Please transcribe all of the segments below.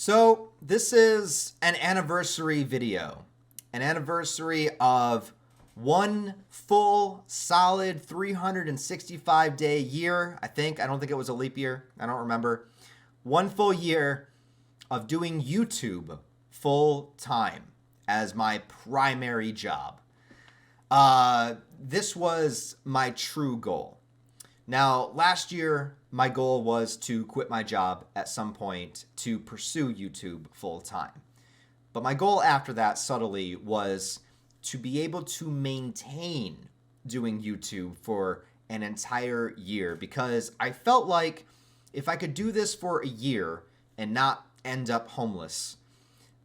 So this is an anniversary video, an anniversary of one full solid 365-day year. I don't think it was a leap year. I don't remember. One full year of doing YouTube full time as my primary job. This was my true goal. Now, last year, my goal was to quit my job at some point to pursue YouTube full time. But my goal after that, subtly, was to be able to maintain doing YouTube for an entire year, because I felt like if I could do this for a year and not end up homeless,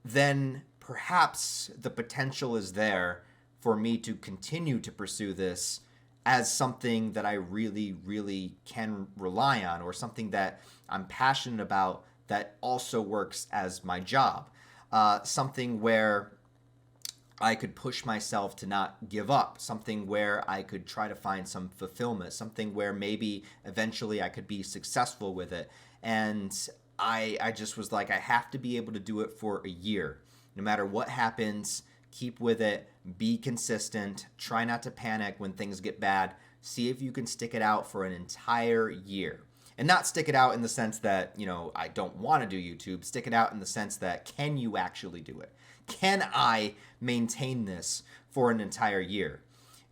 then perhaps the potential is there for me to continue to pursue this as something that I really, really can rely on, or something that I'm passionate about that also works as my job. Something where I could push myself to not give up, something where I could try to find some fulfillment, something where maybe eventually I could be successful with it. And I just was like, I have to be able to do it for a year. No matter what happens, keep with it, be consistent, try not to panic when things get bad, see if you can stick it out for an entire year. And not stick it out in the sense that, I don't want to do YouTube, stick it out in the sense that, can you actually do it? Can I maintain this for an entire year?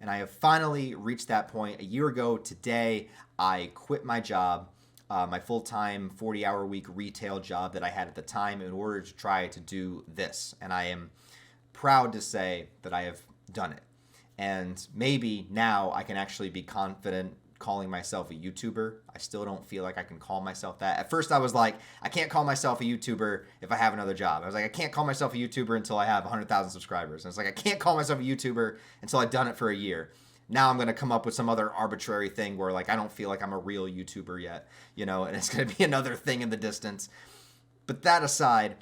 And I have finally reached that point. A year ago today, I quit my job, my full-time 40-hour-week retail job that I had at the time, in order to try to do this. And I am proud to say that I have done it. And maybe now I can actually be confident calling myself a YouTuber. I still don't feel like I can call myself that. At first I was like, I can't call myself a YouTuber if I have another job. I was like, I can't call myself a YouTuber until I have 100,000 subscribers. And it's like, I can't call myself a YouTuber until I've done it for a year. Now I'm going to come up with some other arbitrary thing where I don't feel like I'm a real YouTuber yet, and it's going to be another thing in the distance. But that aside,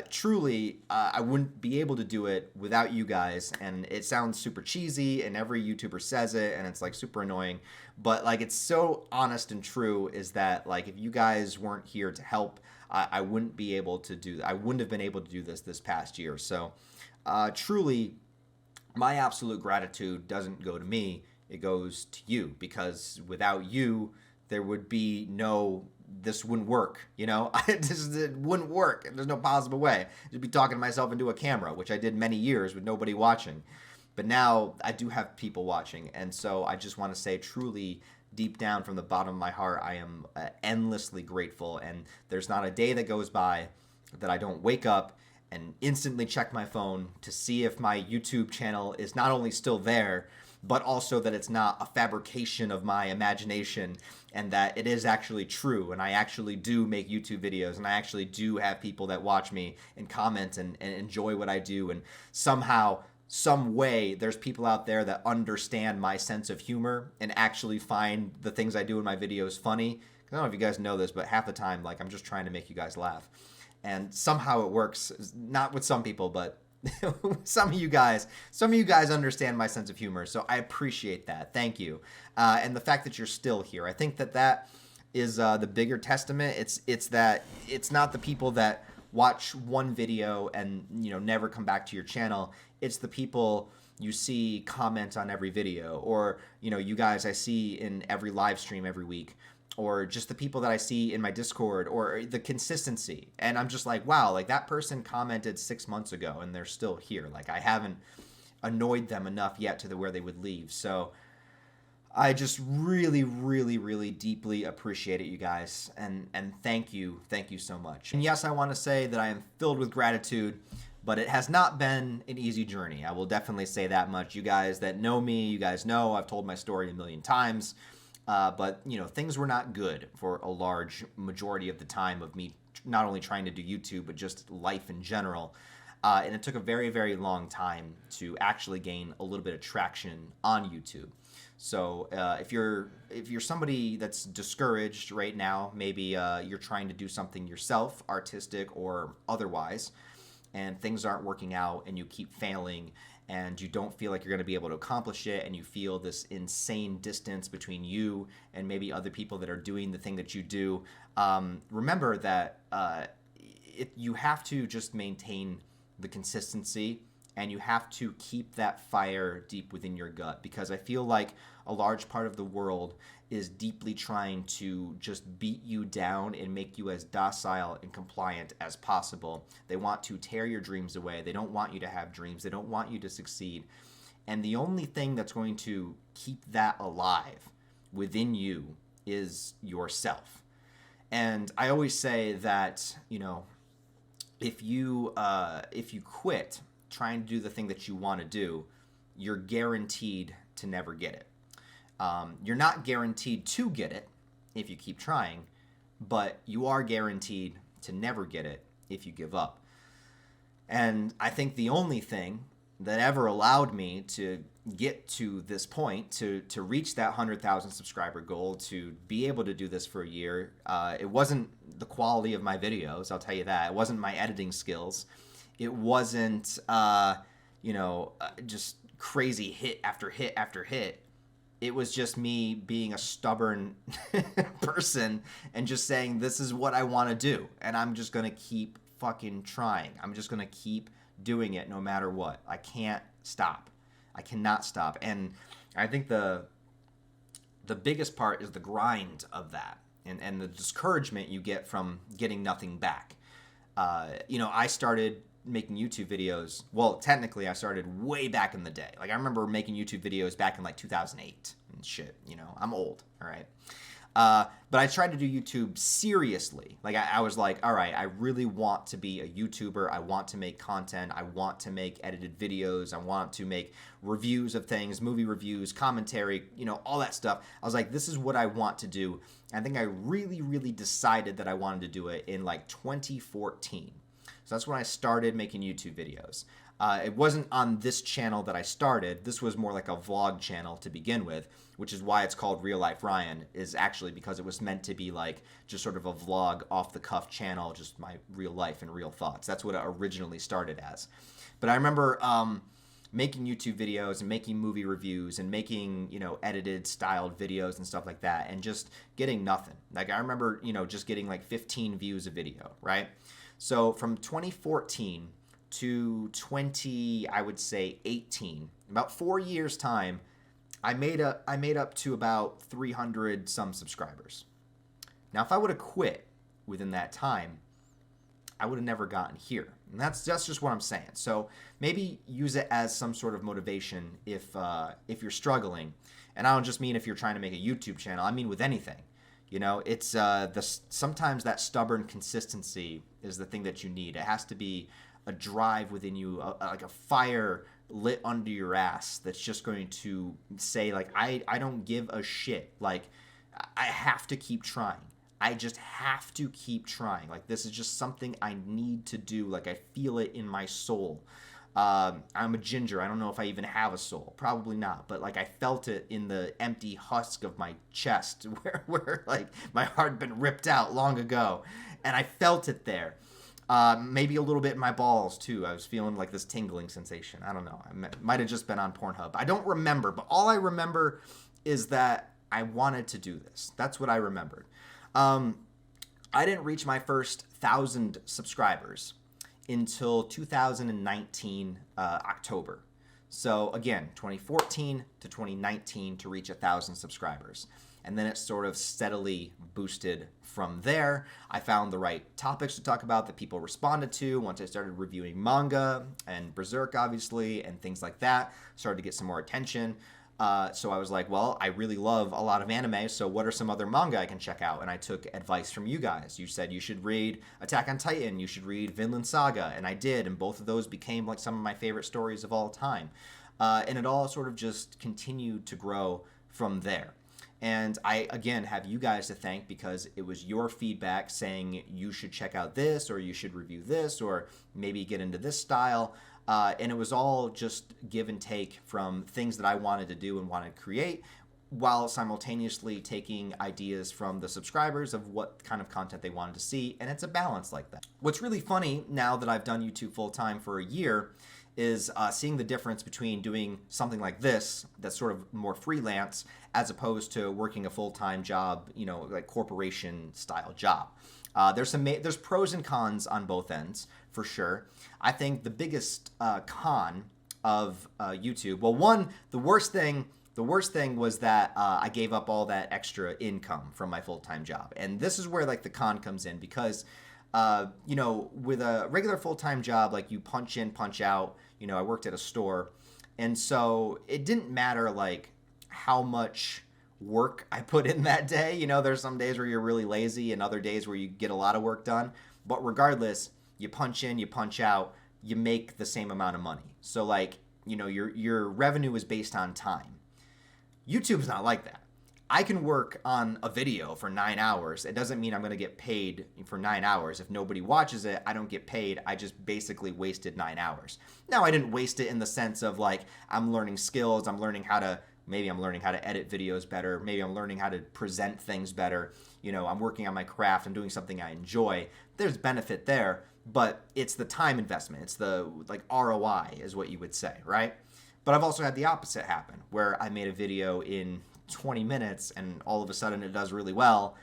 truly, I wouldn't be able to do it without you guys. And it sounds super cheesy, and every YouTuber says it, and it's super annoying. But it's so honest and true, is that if you guys weren't here to help, I wouldn't be able to do that. I wouldn't have been able to do this past year. So truly, my absolute gratitude doesn't go to me. It goes to you, because without you, there would be this wouldn't work, it wouldn't work. There's no possible way. I'd just be talking to myself into a camera, which I did many years with nobody watching. But now I do have people watching. And so I just want to say, truly, deep down from the bottom of my heart, I am endlessly grateful. And there's not a day that goes by that I don't wake up and instantly check my phone to see if my YouTube channel is not only still there, but also that it's not a fabrication of my imagination, and that it is actually true, and I actually do make YouTube videos, and I actually do have people that watch me and comment and enjoy what I do, and somehow, some way, there's people out there that understand my sense of humor and actually find the things I do in my videos funny. I don't know if you guys know this, but half the time, I'm just trying to make you guys laugh. And somehow it works, not with some people, but some of you guys understand my sense of humor, so I appreciate that. Thank you. And the fact that you're still here, I think that is the bigger testament. It's that it's not the people that watch one video and never come back to your channel. It's the people you see comment on every video, or you guys I see in every live stream every week, or just the people that I see in my Discord, or the consistency. And I'm just like, wow, that person commented 6 months ago and they're still here. I haven't annoyed them enough yet to where they would leave. So I just really, really, really deeply appreciate it, you guys. And thank you so much. And yes, I want to say that I am filled with gratitude, but it has not been an easy journey. I will definitely say that much. You guys that know me, you guys know I've told my story a million times. But things were not good for a large majority of the time of me not only trying to do YouTube, but just life in general. And it took a very, very long time to actually gain a little bit of traction on YouTube. So if you're somebody that's discouraged right now, maybe you're trying to do something yourself, artistic or otherwise, and things aren't working out and you keep failing and you don't feel like you're going to be able to accomplish it, and you feel this insane distance between you and maybe other people that are doing the thing that you do, remember that you have to just maintain the consistency, and you have to keep that fire deep within your gut, because I feel like a large part of the world is deeply trying to just beat you down and make you as docile and compliant as possible. They want to tear your dreams away. They don't want you to have dreams. They don't want you to succeed. And the only thing that's going to keep that alive within you is yourself. And I always say that, if you quit trying to do the thing that you want to do, you're guaranteed to never get it. You're not guaranteed to get it if you keep trying, but you are guaranteed to never get it if you give up. And I think the only thing that ever allowed me to get to this point, to reach that 100,000 subscriber goal, to be able to do this for a year, it wasn't the quality of my videos, I'll tell you that. It wasn't my editing skills. It wasn't, just crazy hit after hit after hit. It was just me being a stubborn person and just saying, this is what I want to do. And I'm just going to keep fucking trying. I'm just going to keep doing it no matter what. I can't stop. I cannot stop. And I think the biggest part is the grind of that, and the discouragement you get from getting nothing back. I started making YouTube videos. Well, technically I started way back in the day. Like, I remember making YouTube videos back in like 2008 and shit. I'm old. All right. But I tried to do YouTube seriously. Like, I was like, all right, I really want to be a YouTuber. I want to make content. I want to make edited videos. I want to make reviews of things, movie reviews, commentary, all that stuff. I was like, this is what I want to do. I think I really, really decided that I wanted to do it in like 2014. So that's when I started making YouTube videos. It wasn't on this channel that I started. This was more like a vlog channel to begin with, which is why it's called Real Life Ryan, is actually because it was meant to be like just sort of a vlog off the cuff channel, just my real life and real thoughts. That's what it originally started as. But I remember making YouTube videos and making movie reviews and making, edited styled videos and stuff like that, and just getting nothing. Like, I remember, just getting like 15 views a video, right? So from 2014 to 18, about 4 years time, I made up to about 300 some subscribers. Now, if I would have quit within that time, I would have never gotten here. And that's just what I'm saying. So maybe use it as some sort of motivation if you're struggling. And I don't just mean if you're trying to make a YouTube channel. I mean with anything. It's sometimes that stubborn consistency is the thing that you need. It has to be a drive within you, like a fire lit under your ass that's just going to say, like, I don't give a shit. Like, I have to keep trying. I just have to keep trying. Like, this is just something I need to do. Like, I feel it in my soul. I'm a ginger. I don't know if I even have a soul. Probably not. But, like, I felt it in the empty husk of my chest where like, my heart had been ripped out long ago. And I felt it there. Maybe a little bit in my balls, too. I was feeling, like, this tingling sensation. I don't know. I might have just been on Pornhub. I don't remember. But all I remember is that I wanted to do this. That's what I remembered. I didn't reach my first 1,000 subscribers until 2019 October. So again, 2014 to 2019 to reach 1,000 subscribers. And then it sort of steadily boosted from there. I found the right topics to talk about that people responded to once I started reviewing manga and Berserk, obviously, and things like that. Started to get some more attention. So I was like, well, I really love a lot of anime, so what are some other manga I can check out? And I took advice from you guys. You said you should read Attack on Titan, you should read Vinland Saga, and I did, and both of those became like some of my favorite stories of all time. And it all sort of just continued to grow from there. And I, again, have you guys to thank because it was your feedback saying you should check out this, or you should review this, or maybe get into this style. And it was all just give and take from things that I wanted to do and wanted to create, while simultaneously taking ideas from the subscribers of what kind of content they wanted to see. And it's a balance like that. What's really funny now that I've done YouTube full time for a year is seeing the difference between doing something like this that's sort of more freelance as opposed to working a full-time job, like corporation style job. There's pros and cons on both ends for sure. I think the biggest con of YouTube, well, one, the worst thing was that I gave up all that extra income from my full-time job. And this is where like the con comes in because, with a regular full-time job, like you punch in, punch out, I worked at a store. And so it didn't matter like how much work I put in that day. There's some days where you're really lazy and other days where you get a lot of work done. But regardless, you punch in, you punch out, you make the same amount of money. So like, your revenue is based on time. YouTube's not like that. I can work on a video for 9 hours. It doesn't mean I'm going to get paid for 9 hours. If nobody watches it, I don't get paid. I just basically wasted 9 hours. Now, I didn't waste it in the sense of like I'm learning skills. Maybe I'm learning how to edit videos better. Maybe I'm learning how to present things better. I'm working on my craft. I'm doing something I enjoy. There's benefit there, but it's the time investment. It's the like ROI is what you would say, right? But I've also had the opposite happen where I made a video in 20 minutes and all of a sudden it does really well.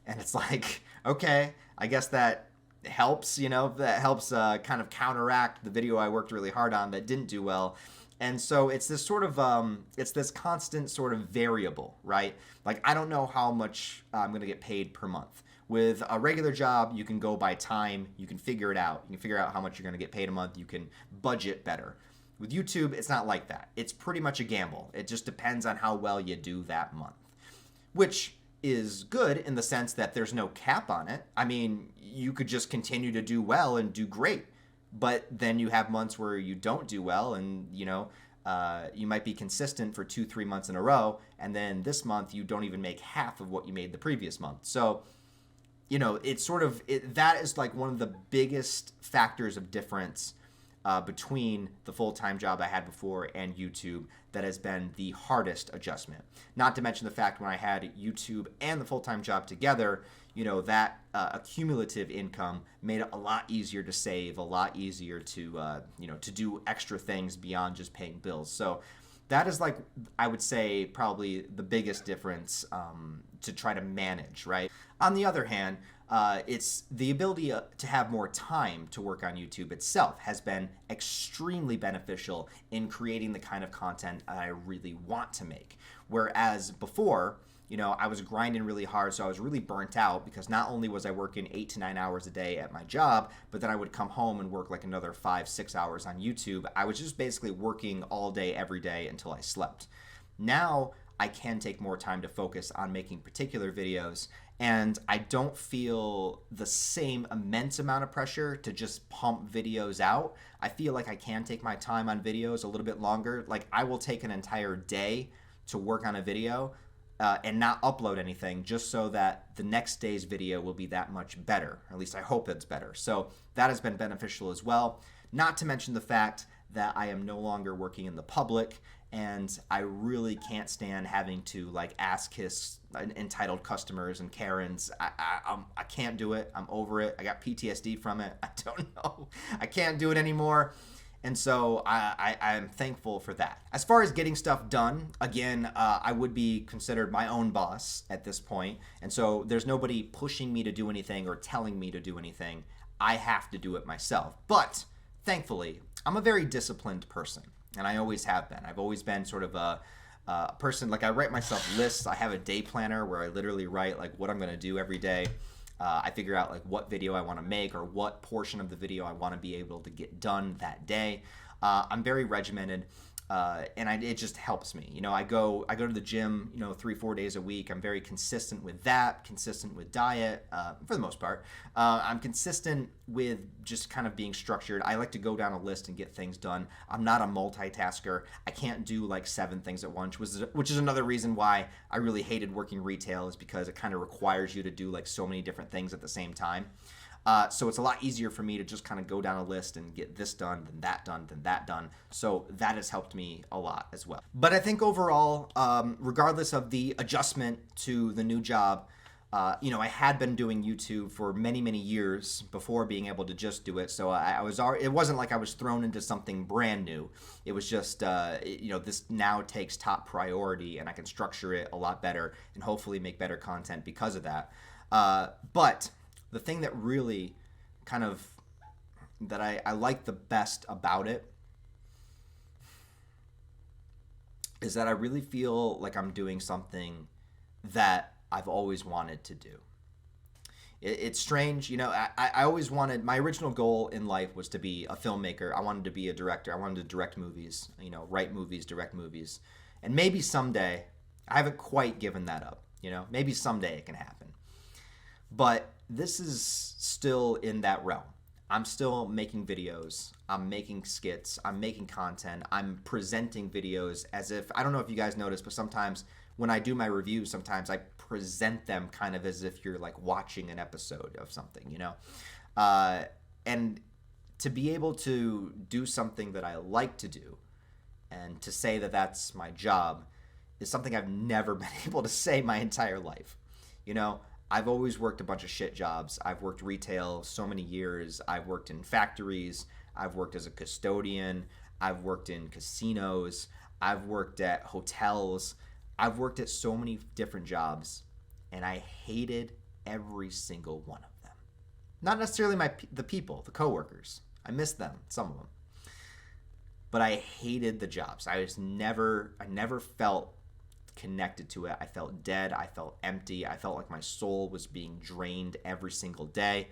And it's like, okay, I guess that helps, that helps kind of counteract the video I worked really hard on that didn't do well. And so it's this sort of, it's this constant sort of variable, right? Like, I don't know how much I'm going to get paid per month. With a regular job, you can go by time. You can figure it out. You can figure out how much you're going to get paid a month. You can budget better. With YouTube, it's not like that. It's pretty much a gamble. It just depends on how well you do that month, which is good in the sense that there's no cap on it. I mean, you could just continue to do well and do great, but then you have months where you don't do well and, you might be consistent for 2-3 months in a row, and then this month you don't even make half of what you made the previous month. So, it's sort of, that is like one of the biggest factors of difference between the full-time job I had before and YouTube that has been the hardest adjustment. Not to mention the fact when I had YouTube and the full-time job together, that accumulative income made it a lot easier to save, a lot easier to, to do extra things beyond just paying bills. So that is like, I would say, probably the biggest difference to try to manage, right? On the other hand, it's the ability to have more time to work on YouTube itself has been extremely beneficial in creating the kind of content I really want to make. Whereas before, I was grinding really hard, so I was really burnt out because not only was I working 8 to 9 hours a day at my job, but then I would come home and work like another 5-6 hours on YouTube. I was just basically working all day, every day until I slept. Now I can take more time to focus on making particular videos, and I don't feel the same immense amount of pressure to just pump videos out. I feel like I can take my time on videos a little bit longer. Like, I will take an entire day to work on a video and not upload anything just so that the next day's video will be that much better. Or at least I hope it's better. So that has been beneficial as well. Not to mention the fact that I am no longer working in the public, and I really can't stand having to like ask his entitled customers and Karens. I can't do it. I'm over it. I got PTSD from it. I don't know. I can't do it anymore. And so I'm thankful for that. As far as getting stuff done, again, I would be considered my own boss at this point. And so there's nobody pushing me to do anything or telling me to do anything. I have to do it myself. But thankfully, I'm a very disciplined person. And I always have been. I've always been sort of a person, like I write myself lists. I have a day planner where I literally write like what I'm going to do every day. I figure out like what video I want to make or what portion of the video I want to be able to get done that day. I'm very regimented. And it just helps me. I go to the gym, 3-4 days a week. I'm very consistent with that, consistent with diet, for the most part. I'm consistent with just kind of being structured. I like to go down a list and get things done. I'm not a multitasker. I can't do like 7 things at once, which is another reason why I really hated working retail, is because it kind of requires you to do like so many different things at the same time. So it's a lot easier for me to just kind of go down a list and get this done, then that done, then that done. So that has helped me a lot as well. But I think overall, regardless of the adjustment to the new job, I had been doing YouTube for many, many years before being able to just do it. So it wasn't like I was thrown into something brand new. It was just, this now takes top priority, and I can structure it a lot better and hopefully make better content because of that. But the thing that really kind of that I like the best about it is that I really feel like I'm doing something that I've always wanted to do. It's strange, you know. I always wanted, my original goal in life was to be a filmmaker. I wanted to be a director. I wanted to direct movies, you know, write movies, direct movies. And maybe someday, I haven't quite given that up, you know, maybe someday it can happen. But this is still in that realm. I'm still making videos. I'm making skits. I'm making content. I'm presenting videos as if, I don't know if you guys notice, but sometimes when I do my reviews, sometimes I present them kind of as if you're like watching an episode of something, you know? Uh, and to be able to do something that I like to do and to say that that's my job is something I've never been able to say my entire life. You know, I've always worked a bunch of shit jobs. I've worked retail so many years. I've worked in factories. I've worked as a custodian. I've worked in casinos. I've worked at hotels. I've worked at so many different jobs, and I hated every single one of them. Not necessarily the people, the coworkers. I missed them, some of them. But I hated the jobs. I never felt connected to it. I felt dead. I felt empty. I felt like my soul was being drained every single day.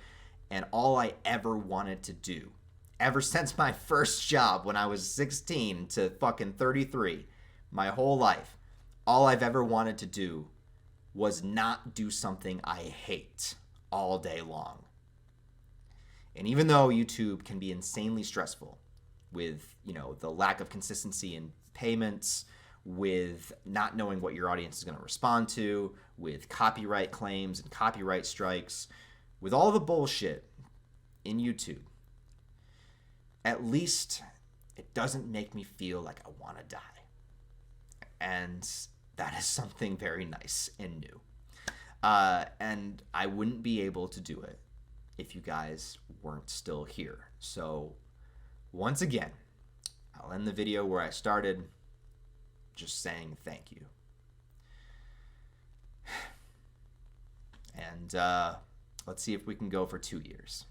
And all I ever wanted to do, ever since my first job when I was 16 to fucking 33, my whole life, all I've ever wanted to do was not do something I hate all day long. And even though YouTube can be insanely stressful with, you know, the lack of consistency in payments, with not knowing what your audience is going to respond to, with copyright claims and copyright strikes, with all the bullshit in YouTube, at least it doesn't make me feel like I want to die. And that is something very nice and new. And I wouldn't be able to do it if you guys weren't still here. So once again, I'll end the video where I started, just saying thank you. And let's see if we can go for 2 years.